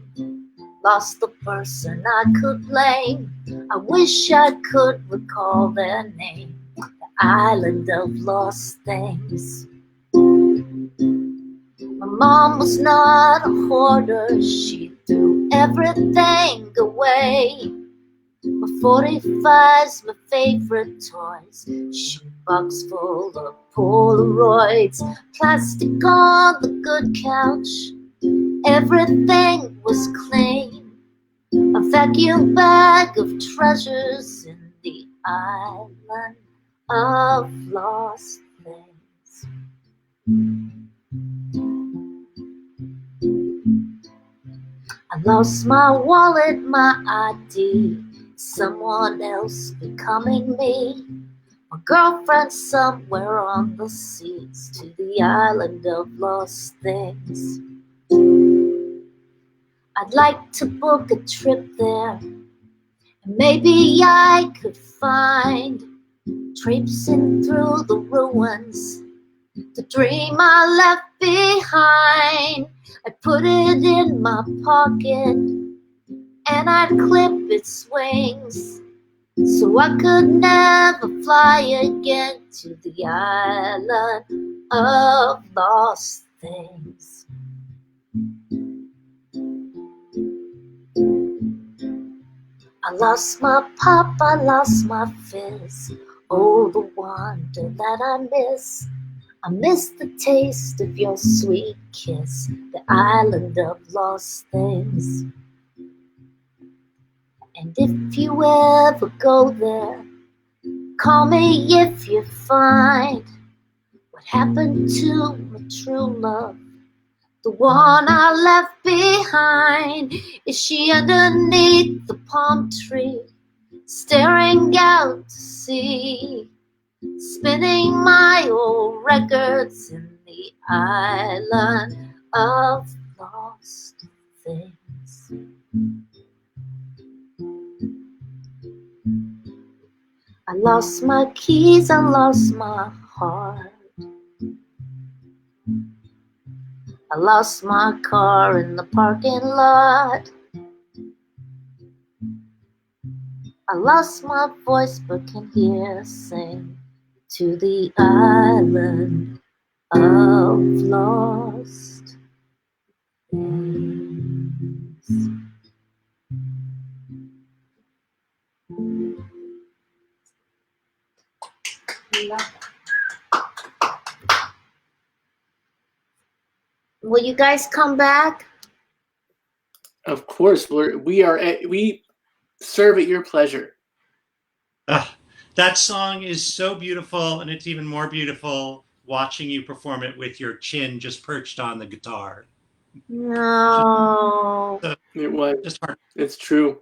lost the person I could blame. I wish I could recall their name. The island of lost things. My mom was not a hoarder, she threw everything away. My 45's my favorite toys, shoebox full of Polaroids, plastic on the good couch, everything was clean. A vacuum bag of treasures in the island of lost things. I lost my wallet, my ID, someone else becoming me. My girlfriend somewhere on the seas to the island of lost things. I'd like to book a trip there, and maybe I could find, traipsing through the ruins, the dream I left behind. I put it in my pocket and I'd clip its wings so I could never fly again to the island of lost things. I lost my pop, I lost my fizz, oh, the wonder that I miss. I miss the taste of your sweet kiss, the island of lost things. And if you ever go there, call me if you find what happened to my true love, the one I left behind. Is she underneath the palm tree, staring out to sea, spinning my old records in the island of lost things? I lost my keys, I lost my heart, I lost my car in the parking lot. I lost my voice but can hear sing to the island of lost things. Will you guys come back? Of course, we serve at your pleasure. That song is so beautiful, and it's even more beautiful watching you perform it with your chin just perched on the guitar. No. It was. Just hard. It's true.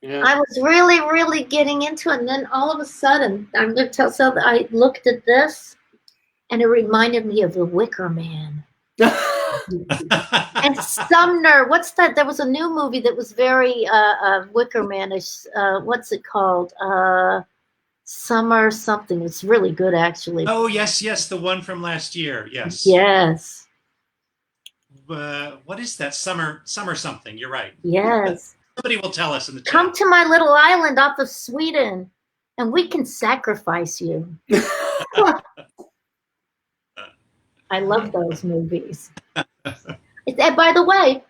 Yeah. I was really, really getting into it, and then all of a sudden, I'm going to tell so that I looked at this, and it reminded me of The Wicker Man. And Sumner, what's that? There was a new movie that was very Wicker Man-ish. What's it called? Summer something. It's really good, actually. Oh, yes, the one from last year. Yes. Yes. What is that? Summer something. You're right. Yes. Somebody will tell us in the chat. Come to my little island off of Sweden, and we can sacrifice you. I love those movies. And by the way,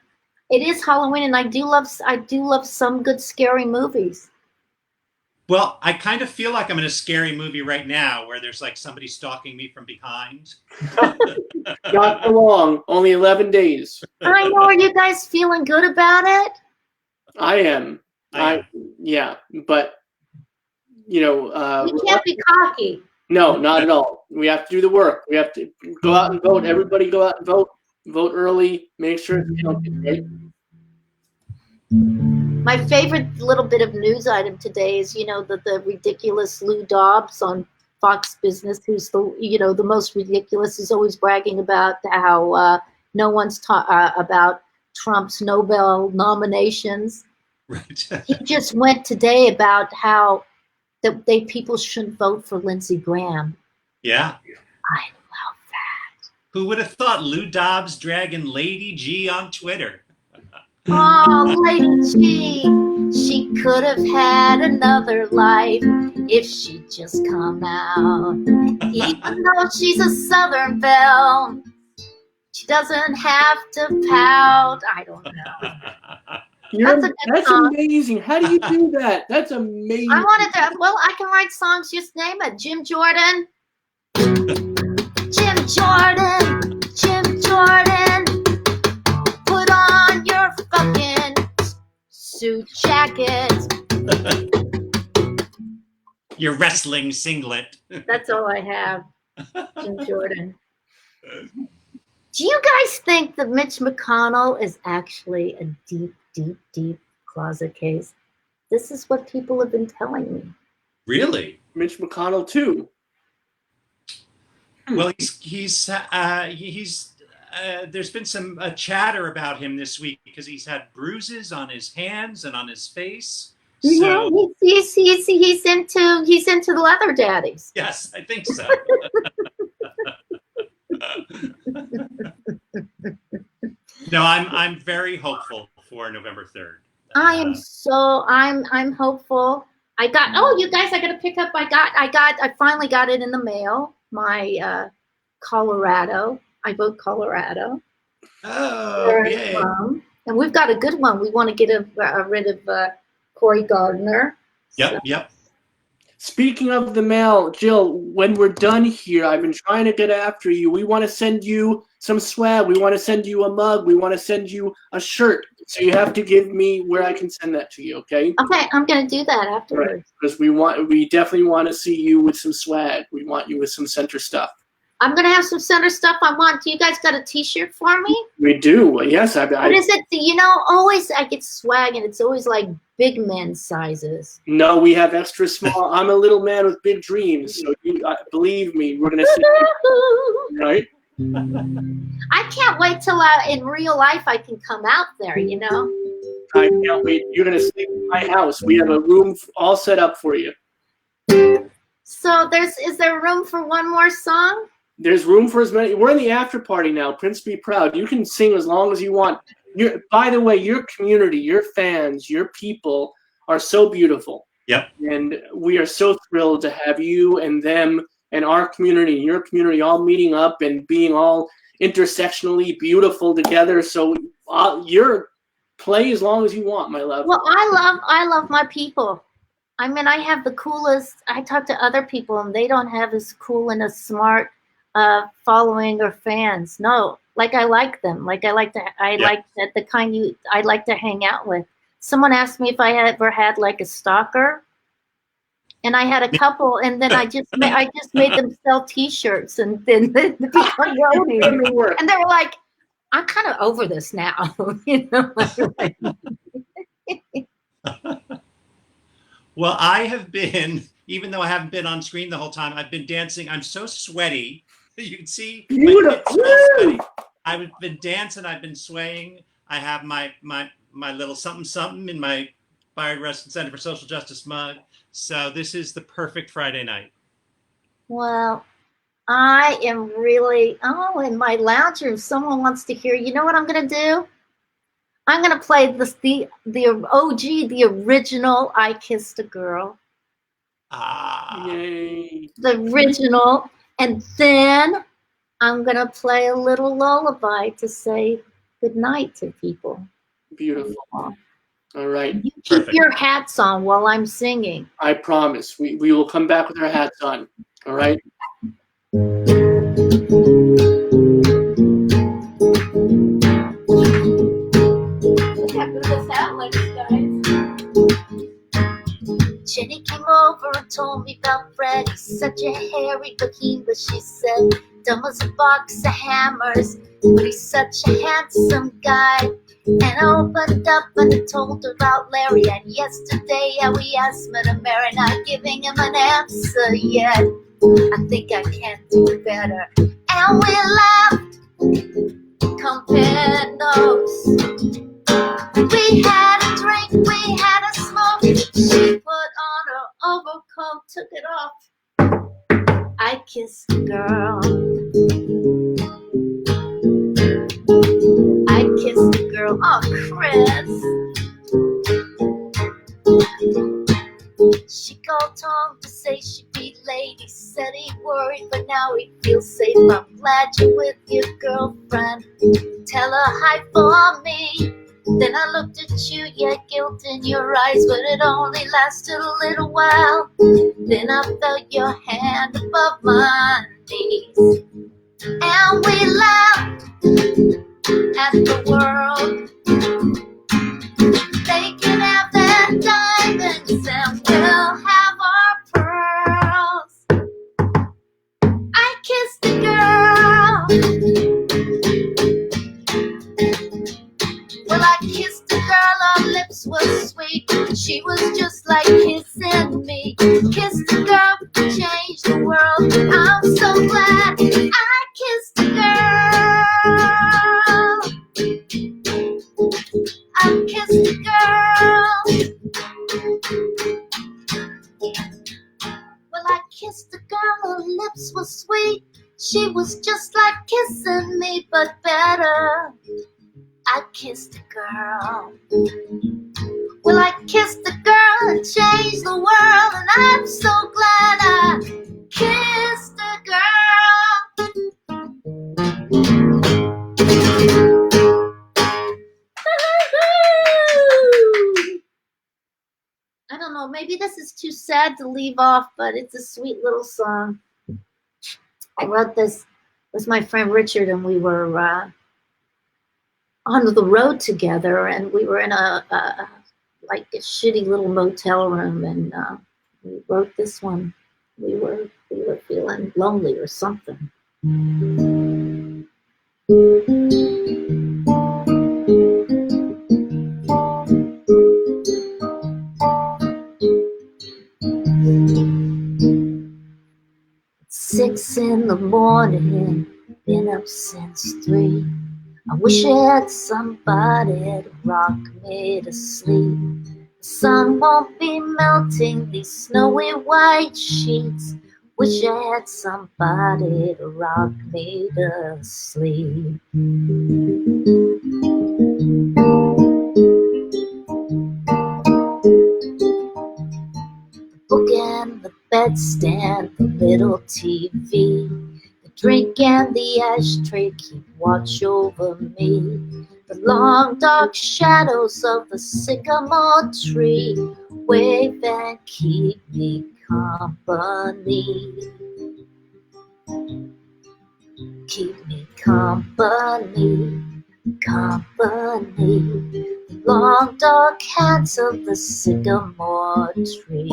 it is Halloween, and I do love some good scary movies. Well, I kind of feel like I'm in a scary movie right now where there's like somebody stalking me from behind. Not for long. Only 11 days. I know. Are you guys feeling good about it? I am. Yeah, but you know, You can't be cocky. No, not at all. We have to do the work. We have to go out and vote. Everybody go out and vote. Vote early. Make sure it's counted, right? My favorite little bit of news item today is, the ridiculous Lou Dobbs on Fox Business, who's the most ridiculous, is always bragging about how no one's about Trump's Nobel nominations. Right. He just went today about how people shouldn't vote for Lindsey Graham. Yeah. I love that. Who would have thought Lou Dobbs dragging Lady G on Twitter? Oh, Lady G, she could have had another life if she'd just come out. Even though she's a Southern belle, she doesn't have to pout. I don't know. That's amazing. How do you do that? That's amazing. I can write songs. Just name it. Jim Jordan. Jim Jordan. Jim Jordan. Put on your fucking suit jacket. Your wrestling singlet. That's all I have. Jim Jordan. Do you guys think that Mitch McConnell is actually a deep, deep, deep closet case? This is what people have been telling me. Really? Mitch McConnell too. Well, he's there's been some chatter about him this week because he's had bruises on his hands and on his face. So he's into the leather daddies. Yes, I think so. No, I'm very hopeful for November 3rd. I'm hopeful. You guys, I gotta pick up. I finally got it in the mail. My Colorado. I vote Colorado. Oh, yay. And we've got a good one. We want to get rid of Cory Gardner. Yep. Speaking of the mail, Jill, when we're done here, I've been trying to get after you. We want to send you some swag. We want to send you a mug. We want to send you a shirt. So you have to give me where I can send that to you, okay? Okay, I'm going to do that afterwards. Because we definitely want to see you with some swag. We want you with some center stuff. I'm going to have some center stuff I want. Do you guys got a t-shirt for me? We do. Yes. What is it? Always I get swag and it's always like big man sizes. No, we have extra small. I'm a little man with big dreams. So believe me, we're going to see. Right? I can't wait till in real life I can come out there, I can't wait. You're going to sleep in my house. We have a room all set up for you. So is there room for one more song? There's room for as many. We're in the after party now. Prince Be Proud. You can sing as long as you want. By the way, your community, your fans, your people are so beautiful. Yep. And we are so thrilled to have you and them and our community and your community all meeting up and being all intersectionally beautiful together. So you're play as long as you want, my love. Well, I love my people. I mean, I have the coolest. I talk to other people and they don't have as cool and as smart following or fans. No, like I like them. Like like that the kind I like to hang out with. Someone asked me if I had ever had like a stalker, and I had a couple, and then I just made them sell T-shirts, and then they become roadies, and they were like, "I'm kind of over this now," Well, I have been, even though I haven't been on screen the whole time, I've been dancing. I'm so sweaty. You can see. I've been dancing. I've been swaying. I have my little something in my Bayard Rustin Center for Social Justice mug. So this is the perfect Friday night. Well, I am really in my lounge room. Someone wants to hear. You know what I'm going to do? I'm gonna play the OG, the original I Kissed a Girl. Yay. The original. And then I'm gonna play a little lullaby to say goodnight to people. Beautiful. All right. You keep Perfect. your hats on while I'm singing. I promise. We will come back with our hats on. All right. Jenny came over and told me about Fred. He's such a hairy behemoth, but she said, dumb as a box of hammers, but he's such a handsome guy. And I opened up and I told her about Larry, and yesterday how he asked me to marry, not giving him an answer yet. I think I can do better. And we laughed, compared notes. We had a drink, we had a smoke. She put on her overcoat, took it off. I kissed a girl. I kissed a girl. Oh, Chris. She called Tom to say she'd be late. He said he worried, but now he feels safe. I'm glad you're with your girlfriend. Tell her hi for me. Then I looked at you, yeah, guilt in your eyes, but it only lasted a little while. Then I felt your hand above my knees, and we laughed at the world. They can have their diamonds and we'll have our pearls. I kissed a girl. Well, I kissed a girl, her lips were sweet. She was just like kissing me. Kissed a girl, changed the world. I'm so glad I kissed a girl. I kissed a girl. Well, I kissed a girl, her lips were sweet. She was just like kissing me, but better. I kissed a girl. Well, I kissed a girl and changed the world, and I'm so glad I kissed a girl. I don't know, maybe this is too sad to leave off, but it's a sweet little song. I wrote this with my friend Richard, and we were on the road together, and we were in a like a shitty little motel room, and we wrote this one. We were feeling lonely or something. 6 in the morning, been up since 3. I wish I had somebody to rock me to sleep. The sun won't be melting these snowy white sheets. Wish I had somebody to rock me to sleep. The book and the bedstand, the little TV, the drink and the ashtray keep watch over me. The long dark shadows of the sycamore tree wave and keep me company. Keep me company, company. The long dark hands of the sycamore tree.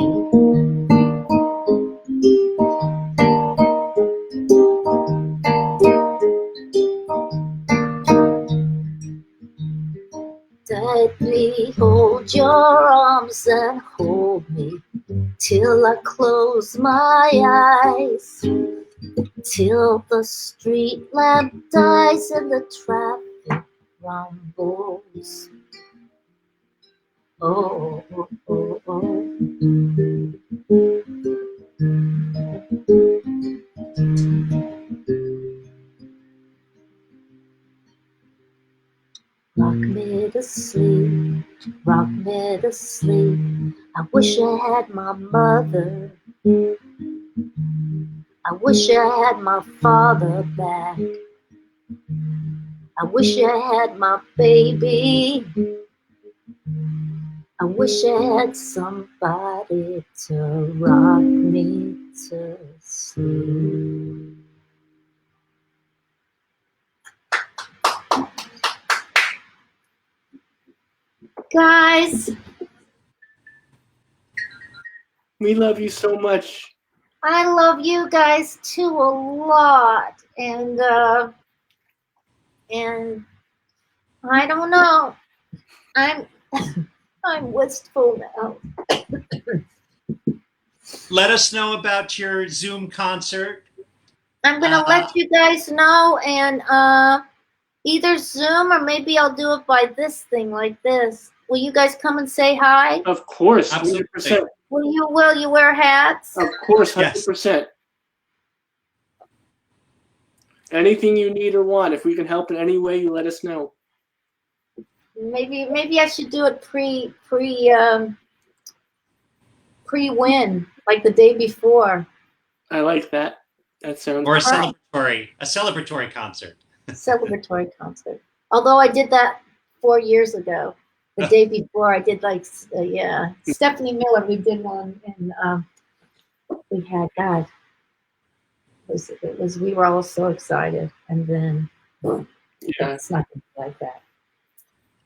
Tightly hold your arms and hold me till I close my eyes, till the street lamp dies and the traffic rumbles. Oh, oh, oh, oh. Rock me to to sleep, rock me to sleep. I wish I had my mother. I wish I had my father back. I wish I had my baby. I wish I had somebody to rock me to sleep. Guys, We love you so much. I love you guys too a lot, and I don't know. I'm I'm wistful now. Let us know about your Zoom concert. I'm gonna let you guys know, and either Zoom or maybe I'll do it by this thing like this. Will you guys come and say hi? Of course, Absolutely. 100%. Will you wear hats? Of course, 100%. Yes. Anything you need or want, if we can help in any way, you let us know. Maybe I should do it pre-win, like the day before. I like that. That sounds Or a Right. celebratory concert. Celebratory concert. Although I did that 4 years ago. The day before I did Stephanie Miller. We did one, and we had God. It was we were all so excited, and then yeah. it's not gonna be like that.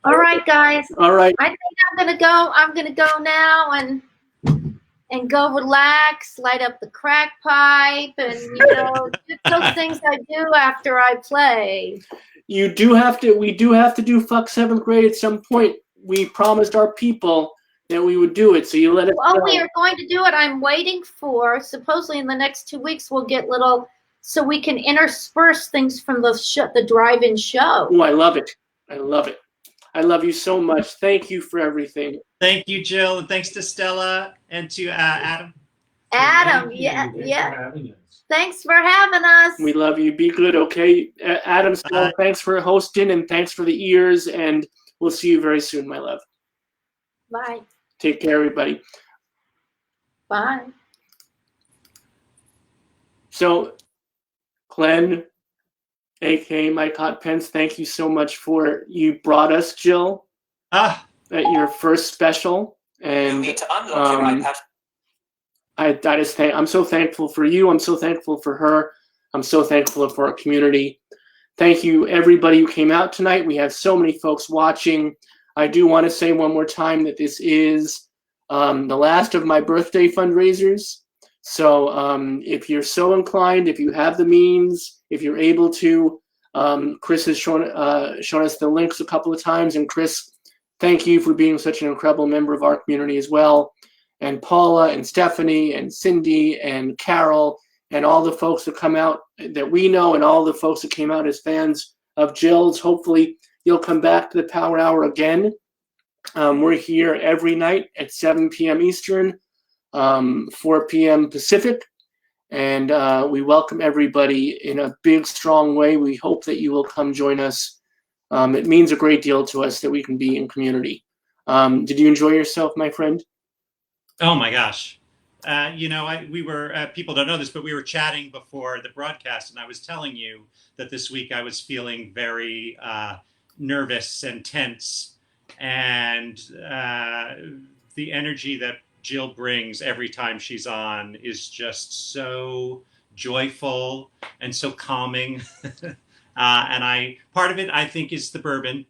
All right, guys. All right. I think I'm gonna go now and go relax, light up the crack pipe, and do those things I do after I play. We do have to do Fuck 7th Grade at some point. We promised our people that we would do it, so you let us know. We are going to do it. I'm waiting for, supposedly in the next 2 weeks, we'll get so we can intersperse things from the drive-in show. Oh, I love it. I love it. I love you so much. Thank you for everything. Thank you, Jill, and thanks to Stella and to Adam. Adam, thanks for having us. We love you. Be good, okay? Adam, Stella, thanks for hosting, and thanks for the ears, and we'll see you very soon, my love. Bye. Take care, everybody. Bye. So, Glenn, aka Mike Hot-Pence, thank you so much you brought us, Jill, at your first special. And you need to unlock your iPad. I'm so thankful for you. I'm so thankful for her. I'm so thankful for our community. Thank you, everybody who came out tonight. We have so many folks watching. I do want to say one more time that this is the last of my birthday fundraisers. So if you're so inclined, if you have the means, if you're able to, Chris has shown us the links a couple of times. And Chris, thank you for being such an incredible member of our community as well. And Paula and Stephanie and Cindy and Carol and all the folks that come out that we know, and all the folks that came out as fans of Jill's. Hopefully you'll come back to the Power Hour again. We're here every night at 7 p.m. Eastern, 4 p.m. Pacific, and we welcome everybody in a big, strong way. We hope that you will come join us. It means a great deal to us that we can be in community. Did you enjoy yourself, my friend? Oh my gosh. We were, people don't know this, but we were chatting before the broadcast, and I was telling you that this week I was feeling very nervous and tense, and the energy that Jill brings every time she's on is just so joyful and so calming. And part of it, I think, is the bourbon.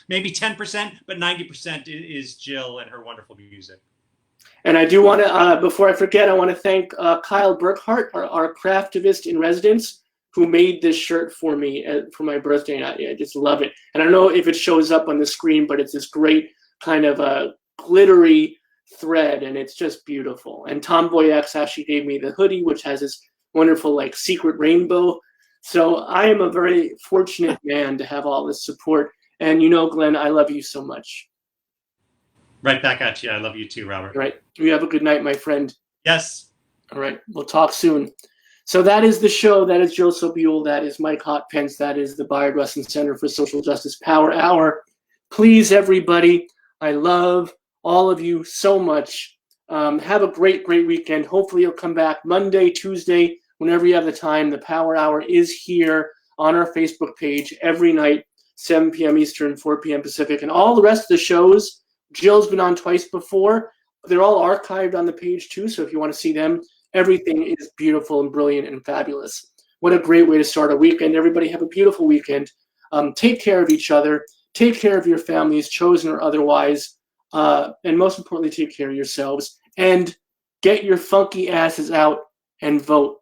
Maybe 10%, but 90% is Jill and her wonderful music. And I do want to, before I forget, I want to thank Kyle Burkhart, our craftivist in residence, who made this shirt for me for my birthday. And I just love it. And I don't know if it shows up on the screen, but it's this great kind of glittery thread, and it's just beautiful. And Tomboy X actually gave me the hoodie, which has this wonderful secret rainbow. So I am a very fortunate man to have all this support. And Glenn, I love you so much. Right back at you. I love you too, Robert. All right. You have a good night, my friend. Yes. All right. We'll talk soon. So that is the show. That is Jill Sobule. That is Mike Hot-Pence. That is the Bayard Rustin Center for Social Justice Power Hour. Please, everybody, I love all of you so much. Have a great, great weekend. Hopefully you'll come back Monday, Tuesday, whenever you have the time. The Power Hour is here on our Facebook page every night, 7 p.m. Eastern, 4 p.m. Pacific. And all the rest of the shows, Jill's been on twice before. They're all archived on the page too, so if you want to see them, everything is beautiful and brilliant and fabulous. What a great way to start a weekend. Everybody have a beautiful weekend. Take care of each other. Take care of your families, chosen or otherwise. And most importantly, take care of yourselves. And get your funky asses out and vote.